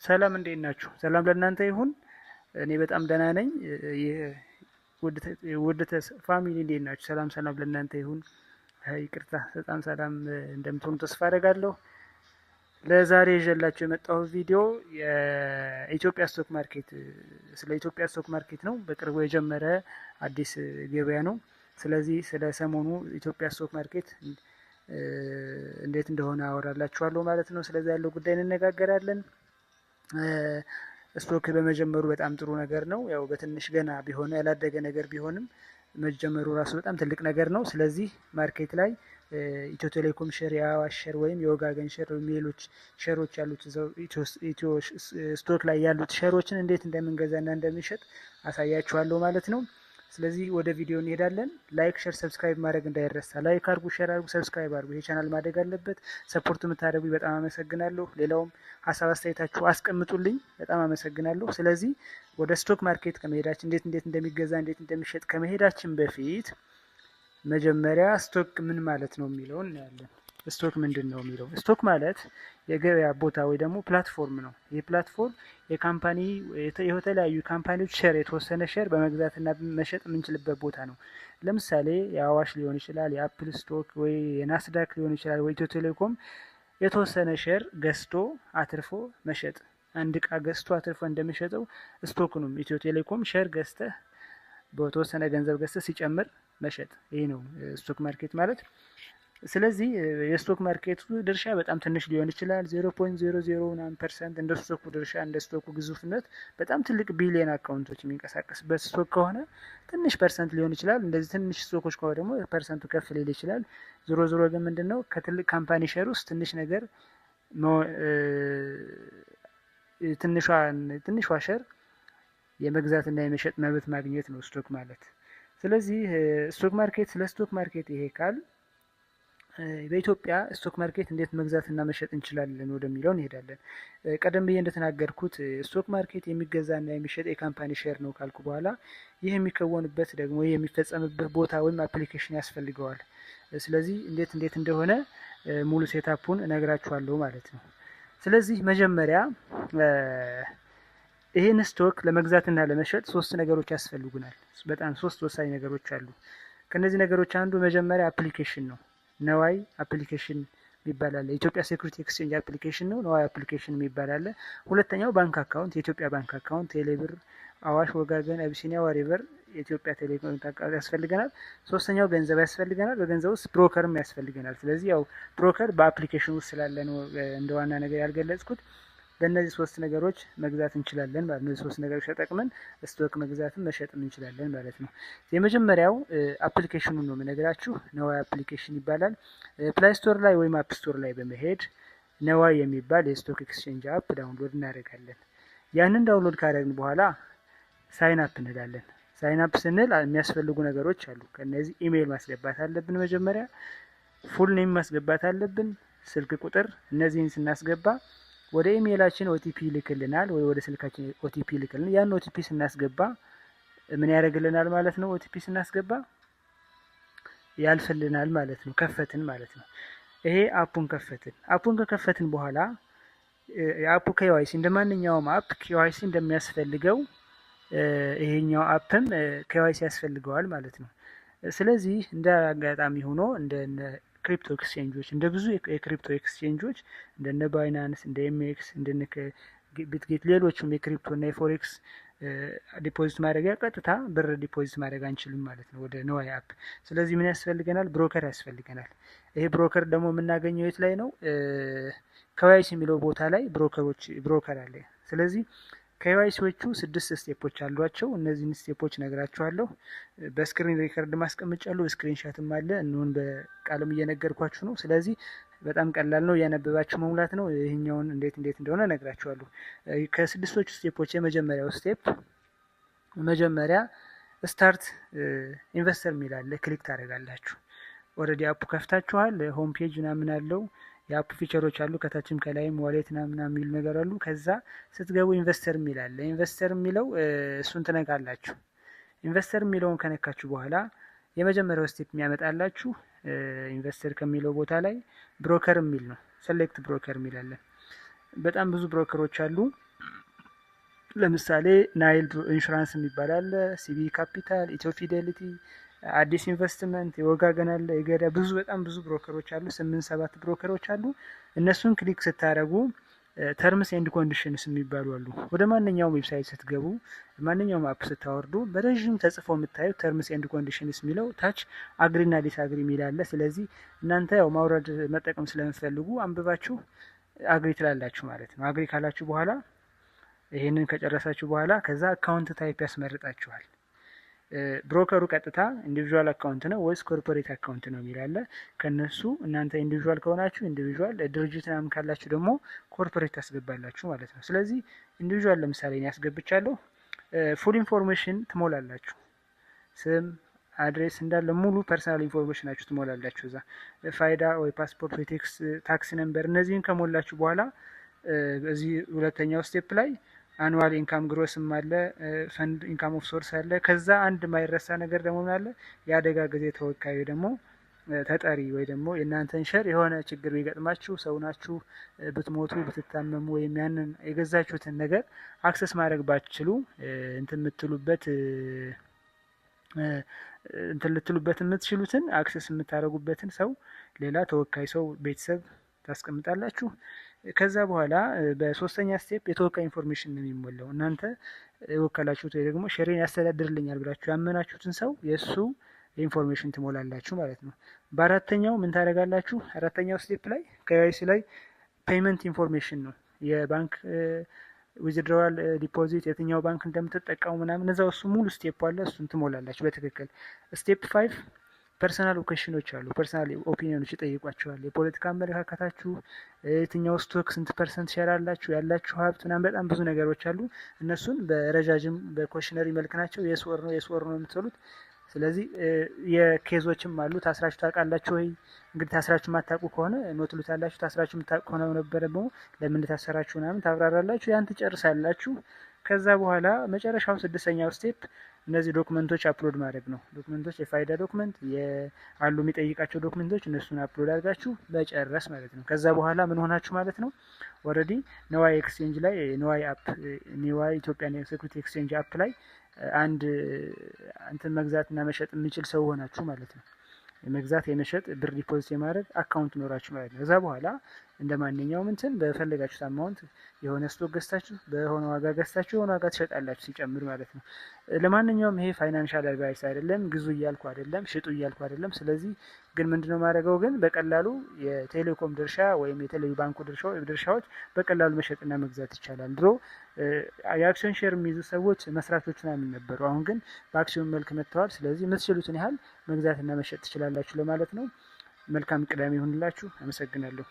ሰላም እንዴት ናችሁ? ሰላም ለእናንተ ይሁን። እኔ በጣም ደህና ነኝ። ውድ ፋሚሊ እንዴት ናችሁ? ሰላም ሰላም ለእናንተ ይሁን። ይቅርታ በጣም ሰላም እንደምትሆኑ ተስፋ አደርጋለሁ። ለዛሬ ይዤላችሁ የመጣሁት ቪዲዮ የኢትዮጵያ ስቶክ ማርኬት ስለ ኢትዮጵያ ስቶክ ማርኬት ነው። በቅርቡ የጀመረ አዲስ ገበያ ነው። ስለዚህ ስለ ሰሞኑ ኢትዮጵያ ስቶክ ማርኬት እንዴት እንደሆነ አወራላችኋለሁ ማለት ነው። ስለዚህ ያለው ጉዳይ እንነጋገራለን። ስቶክ በመጀመሩ በጣም ጥሩ ነገር ነው። ያው በትንሽ ገና ቢሆን ያላደገ ነገር ቢሆንም መጀመሩ ራሱ በጣም ትልቅ ነገር ነው። ስለዚህ ማርኬት ላይ ኢትዮ ቴሌኮም ሼር፣ የአዋሽ ሼር ወይም የወጋገን ሼር ወይም ሌሎች ሼሮች ያሉት ኢትዮ ስቶክ ላይ ያሉት ሼሮችን እንዴት እንደምንገዛና እንደምንሸጥ አሳያችኋለሁ ማለት ነው። ስለዚህ ወደ ቪዲዮ እንሄዳለን። ላይክ፣ ሼር፣ ሰብስክራይብ ማድረግ እንዳይረሳ። ላይክ አድርጉ፣ ሼር አድርጉ፣ ሰብስክራይብ አድርጉ። ይሄ ቻናል ማደግ አለበት። ሰፖርት የምታደርጉኝ በጣም አመሰግናለሁ። ሌላውም ሀሳብ አስተያየታችሁ አስቀምጡልኝ። በጣም አመሰግናለሁ። ስለዚህ ወደ ስቶክ ማርኬት ከመሄዳችን እንዴት እንደሚገዛ እንዴት እንደሚሸጥ ከመሄዳችን በፊት መጀመሪያ ስቶክ ምን ማለት ነው የሚለውን እናያለን። ስቶክ ምንድን ነው የሚለው? ስቶክ ማለት የገበያ ቦታ ወይ ደግሞ ፕላትፎርም ነው። ይህ ፕላትፎርም የካምፓኒ የተለያዩ ካምፓኒዎች ሼር የተወሰነ ሼር በመግዛትና መሸጥ የምንችልበት ቦታ ነው። ለምሳሌ የአዋሽ ሊሆን ይችላል፣ የአፕል ስቶክ ወይ የናስዳክ ሊሆን ይችላል፣ ወይ ኢትዮ ቴሌኮም የተወሰነ ሼር ገዝቶ አትርፎ መሸጥ። አንድ እቃ ገዝቶ አትርፎ እንደሚሸጠው ስቶክኑም ኢትዮ ቴሌኮም ሼር ገዝተህ በተወሰነ ገንዘብ ገዝተህ ሲጨምር መሸጥ። ይህ ነው ስቶክ ማርኬት ማለት። ስለዚህ የስቶክ ማርኬቱ ድርሻ በጣም ትንሽ ሊሆን ይችላል። 0.00% እንደ ስቶኩ ድርሻ እንደ ስቶኩ ግዙፍነት በጣም ትልቅ ቢሊየን አካውንቶች የሚንቀሳቀስበት ስቶክ ከሆነ ትንሽ ፐርሰንት ሊሆን ይችላል። እንደዚህ ትንሽ ስቶኮች ከሆነ ደግሞ ፐርሰንቱ ከፍ ሊል ይችላል። ዞሮ ግን ምንድነው ከትልቅ ካምፓኒ ሼር ውስጥ ትንሽ ነገር ትንሿ ሼር የመግዛትና የመሸጥ መብት ማግኘት ነው ስቶክ ማለት። ስለዚህ ስቶክ ማርኬት ስለ ስቶክ ማርኬት ይሄ ካል በኢትዮጵያ ስቶክ ማርኬት እንዴት መግዛትና መሸጥ እንችላለን ወደሚለው እንሄዳለን። ቀደም ብዬ እንደተናገርኩት ስቶክ ማርኬት የሚገዛና የሚሸጥ የካምፓኒ ሼር ነው ካልኩ በኋላ ይህ የሚከወንበት ደግሞ የሚፈጸምበት ቦታ ወይም አፕሊኬሽን ያስፈልገዋል። ስለዚህ እንዴት እንደሆነ ሙሉ ሴታፑን እነግራችኋለሁ ማለት ነው። ስለዚህ መጀመሪያ ይህን ስቶክ ለመግዛትና ለመሸጥ ሶስት ነገሮች ያስፈልጉናል። በጣም ሶስት ወሳኝ ነገሮች አሉ። ከነዚህ ነገሮች አንዱ መጀመሪያ አፕሊኬሽን ነው። ነዋይ አፕሊኬሽን የሚባል አለ። የኢትዮጵያ ሴኩሪቲ ኤክስቼንጅ አፕሊኬሽን ነው ነዋይ አፕሊኬሽን የሚባል አለ። ሁለተኛው ባንክ አካውንት፣ የኢትዮጵያ ባንክ አካውንት፣ ቴሌብር፣ አዋሽ፣ ወጋገን፣ አቢሲኒያ፣ ዋሬቨር የኢትዮጵያ ቴሌኮም ያስፈልገናል። ሶስተኛው ገንዘብ ያስፈልገናል። በገንዘብ ውስጥ ብሮከርም ያስፈልገናል። ስለዚህ ያው ብሮከር በአፕሊኬሽን ውስጥ ስላለ ነው እንደ ዋና ነገር ያልገለጽኩት። በእነዚህ ሶስት ነገሮች መግዛት እንችላለን ማለት ነው። ሶስት ነገሮች ተጠቅመን ስቶክ መግዛትም መሸጥም እንችላለን ማለት ነው። የመጀመሪያው አፕሊኬሽኑን ነው የምነግራችሁ። ነዋይ አፕሊኬሽን ይባላል። ፕላይ ስቶር ላይ ወይም አፕ ስቶር ላይ በመሄድ ነዋይ የሚባል የስቶክ ኤክስቼንጅ አፕ ዳውንሎድ እናደርጋለን። ያንን ዳውንሎድ ካደረግን በኋላ ሳይን አፕ እንላለን። ሳይን አፕ ስንል የሚያስፈልጉ ነገሮች አሉ። ከነዚህ ኢሜይል ማስገባት አለብን። መጀመሪያ ፉል ኔም ማስገባት አለብን፣ ስልክ ቁጥር። እነዚህን ስናስገባ ወደ ኢሜይላችን ኦቲፒ ይልክልናል ወይ ወደ ስልካችን ኦቲፒ ይልክልናል። ያን ኦቲፒ ስናስገባ ምን ያደርግልናል ማለት ነው? ኦቲፒ ስናስገባ ያልፍልናል ማለት ነው። ከፈትን ማለት ነው። ይሄ አፑን ከፈትን። አፑን ከከፈትን በኋላ የአፑ ኬዋይሲ እንደማንኛውም አፕ ኬዋይሲ እንደሚያስፈልገው ይሄኛው አፕም ኬዋይሲ ያስፈልገዋል ማለት ነው። ስለዚህ እንደ አጋጣሚ ሆኖ እንደ ክሪፕቶ ኤክስቼንጆች እንደ ብዙ የክሪፕቶ ኤክስቼንጆች እንደነ ባይናንስ፣ እንደ ኤምኤክስ፣ እንደነ ቢትጌት ሌሎችም የክሪፕቶ እና የፎሬክስ ዲፖዚት ማድረጊያ ቀጥታ ብር ዲፖዚት ማድረግ አንችልም ማለት ነው ወደ ነዋይ አፕ። ስለዚህ ምን ያስፈልገናል? ብሮከር ያስፈልገናል። ይሄ ብሮከር ደግሞ የምናገኘው የት ላይ ነው? ኬዋይሲ የሚለው ቦታ ላይ ብሮከር አለ። ስለዚህ ኬዋይሲዎቹ 6 ስቴፖች አሏቸው። እነዚህን ስቴፖች ነግራችኋለሁ። በስክሪን ሪከርድ ማስቀምጫለሁ፣ ስክሪንሻትም አለ። እንሁን በቃልም እየነገርኳችሁ ነው። ስለዚህ በጣም ቀላል ነው፣ እያነበባችሁ መሙላት ነው። ይህኛውን እንዴት እንደሆነ ነግራችኋለሁ። ከ6ቶቹ ስቴፖች የመጀመሪያው ስቴፕ መጀመሪያ ስታርት ኢንቨስተር የሚል አለ። ክሊክ ታደርጋላችሁ። ኦልሬዲ አፑ ከፍታችኋል። ሆም ፔጅ ምናምን አለው። የአፕ ፊቸሮች አሉ። ከታችም ከላይም ዋሌት ምናምን የሚሉ ነገር አሉ። ከዛ ስትገቡ ኢንቨስተር የሚል አለ። ኢንቨስተር የሚለው እሱን ትነካላችሁ። ኢንቨስተር የሚለውን ከነካችሁ በኋላ የመጀመሪያው ስቴፕ የሚያመጣላችሁ ኢንቨስተር ከሚለው ቦታ ላይ ብሮከር የሚል ነው። ሴሌክት ብሮከር የሚል አለ። በጣም ብዙ ብሮከሮች አሉ። ለምሳሌ ናይል ኢንሹራንስ የሚባል አለ፣ ሲቢ ካፒታል፣ ኢትዮ ፊዴሊቲ፣ አዲስ ኢንቨስትመንት፣ የወጋገን አለ፣ የገዳ በጣም ብዙ ብሮከሮች አሉ። 8-7 ብሮከሮች አሉ። እነሱን ክሊክ ስታደረጉ ተርምስ ኤንድ ኮንዲሽንስ የሚባሉ አሉ። ወደ ማንኛውም ዌብሳይት ስትገቡ ማንኛውም አፕ ስታወርዱ በረዥም ተጽፎ የምታዩት ተርምስ ኤንድ ኮንዲሽንስ የሚለው ታች አግሪና ዲስአግሪ የሚል አለ። ስለዚህ እናንተ ያው ማውረድ መጠቀም ስለምትፈልጉ አንብባችሁ አግሪ ትላላችሁ ማለት ነው። አግሪ ካላችሁ በኋላ ይህንን ከጨረሳችሁ በኋላ ከዛ አካውንት ታይፕ ያስመርጣችኋል። ብሮከሩ ቀጥታ ኢንዲቪዥዋል አካውንት ነው ወይስ ኮርፖሬት አካውንት ነው የሚላለ። ከነሱ እናንተ ኢንዲቪዥዋል ከሆናችሁ ኢንዲቪዥዋል፣ ድርጅት ምናምን ካላችሁ ደግሞ ኮርፖሬት ታስገባላችሁ ማለት ነው። ስለዚህ ኢንዲቪዥዋል ለምሳሌ እኔ ያስገብቻለሁ። ፉል ኢንፎርሜሽን ትሞላላችሁ። ስም፣ አድሬስ እንዳለ ሙሉ ፐርሰናል ኢንፎርሜሽናችሁ ትሞላላችሁ። እዛ ፋይዳ ወይ ፓስፖርት ወይ ታክስ ነምበር እነዚህን ከሞላችሁ በኋላ በዚህ ሁለተኛው ስቴፕ ላይ አኑዋል ኢንካም ግሮስም አለ፣ ፈንድ ኢንካም ኦፍ ሶርስ አለ። ከዛ አንድ ማይረሳ ነገር ደግሞ ምን አለ? የአደጋ ጊዜ ተወካዩ ደግሞ ተጠሪ ወይ ደግሞ የእናንተን ሸር የሆነ ችግር ቢገጥማችሁ ሰው ናችሁ ብትሞቱ ብትታመሙ ወይም ያንን የገዛችሁትን ነገር አክሰስ ማድረግ ባትችሉ እንትን ልትሉበት የምትችሉትን አክሰስ የምታደርጉበትን ሰው ሌላ ተወካይ ሰው ቤተሰብ ታስቀምጣላችሁ። ከዛ በኋላ በሶስተኛ ስቴፕ የተወካይ ኢንፎርሜሽን ነው የሚሞላው። እናንተ የወከላችሁት ወይ ደግሞ ሸሬን ያስተዳድርልኛል ብላችሁ ያመናችሁትን ሰው የእሱ ኢንፎርሜሽን ትሞላላችሁ ማለት ነው። በአራተኛው ምን ታደርጋላችሁ? አራተኛው ስቴፕ ላይ ከዋይሲ ላይ ፔይመንት ኢንፎርሜሽን ነው። የባንክ ዊዝድሮዋል ዲፖዚት የትኛው ባንክ እንደምትጠቀሙ ምናምን እዛው እሱ ሙሉ ስቴፕ አለ። እሱን ትሞላላችሁ በትክክል። ስቴፕ 5 ፐርሰናል ኦኬሽኖች አሉ። ፐርሰናል ኦፒኒዮኖች ይጠይቋቸዋል። የፖለቲካ አመለካከታችሁ፣ የትኛው ስቶክ ስንት ፐርሰንት ሼር አላችሁ፣ ያላችሁ ሀብት ምናምን በጣም ብዙ ነገሮች አሉ። እነሱን በረጃጅም በኮሽነሪ መልክ ናቸው። የስ ወር ነው የምትሉት። ስለዚህ የኬዞችም አሉ። ታስራችሁ ታውቃላችሁ ወይ? እንግዲህ ታስራችሁ የማታውቁ ከሆነ ኖ ትሉታላችሁ። ታስራችሁ የምታውቁ ከሆነ ነበረ ደግሞ ለምን ታሰራችሁ ምናምን ታብራራላችሁ። ያን ትጨርሳላችሁ። ከዛ በኋላ መጨረሻው 6ኛው ስቴፕ እነዚህ ዶክመንቶች አፕሎድ ማድረግ ነው። ዶክመንቶች የፋይዳ ዶክመንት አሉ የሚጠይቃቸው ዶክመንቶች እነሱን አፕሎድ አድርጋችሁ መጨረስ ማለት ነው። ከዛ በኋላ ምን ሆናችሁ ማለት ነው? ኦልሬዲ ነዋይ ኤክስቼንጅ ላይ ነዋይ ኢትዮጵያ ሴኩሪቲ ኤክስቼንጅ አፕ ላይ አንድ እንትን መግዛትና መሸጥ የሚችል ሰው ሆናችሁ ማለት ነው። የመግዛት የመሸጥ ብር ዲፖዚት የማድረግ አካውንት ኖራችሁ ማለት ነው። ከዛ በኋላ እንደ ማንኛውም እንትን በፈለጋችሁት አማውንት የሆነ ስቶክ ገዝታችሁ በሆነ ዋጋ ገዝታችሁ የሆነ ዋጋ ትሸጣላችሁ ሲጨምር ማለት ነው። ለማንኛውም ይሄ ፋይናንሻል አድቫይስ አይደለም፣ ግዙ እያልኩ አይደለም፣ ሽጡ እያልኩ አይደለም። ስለዚህ ግን ምንድነው ማድረገው ግን በቀላሉ የቴሌኮም ድርሻ ወይም የተለያዩ ባንኩ ድርሻዎች በቀላሉ መሸጥና መግዛት ይቻላል። ድሮ የአክሲዮን ሼር የሚይዙ ሰዎች መስራቾች ምናምን ነበሩ። አሁን ግን በአክሲዮን መልክ መጥተዋል። ስለዚህ የምትችሉትን ያህል መግዛትና መሸጥ ትችላላችሁ ለማለት ነው። መልካም ቅዳሜ ይሁንላችሁ። አመሰግናለሁ።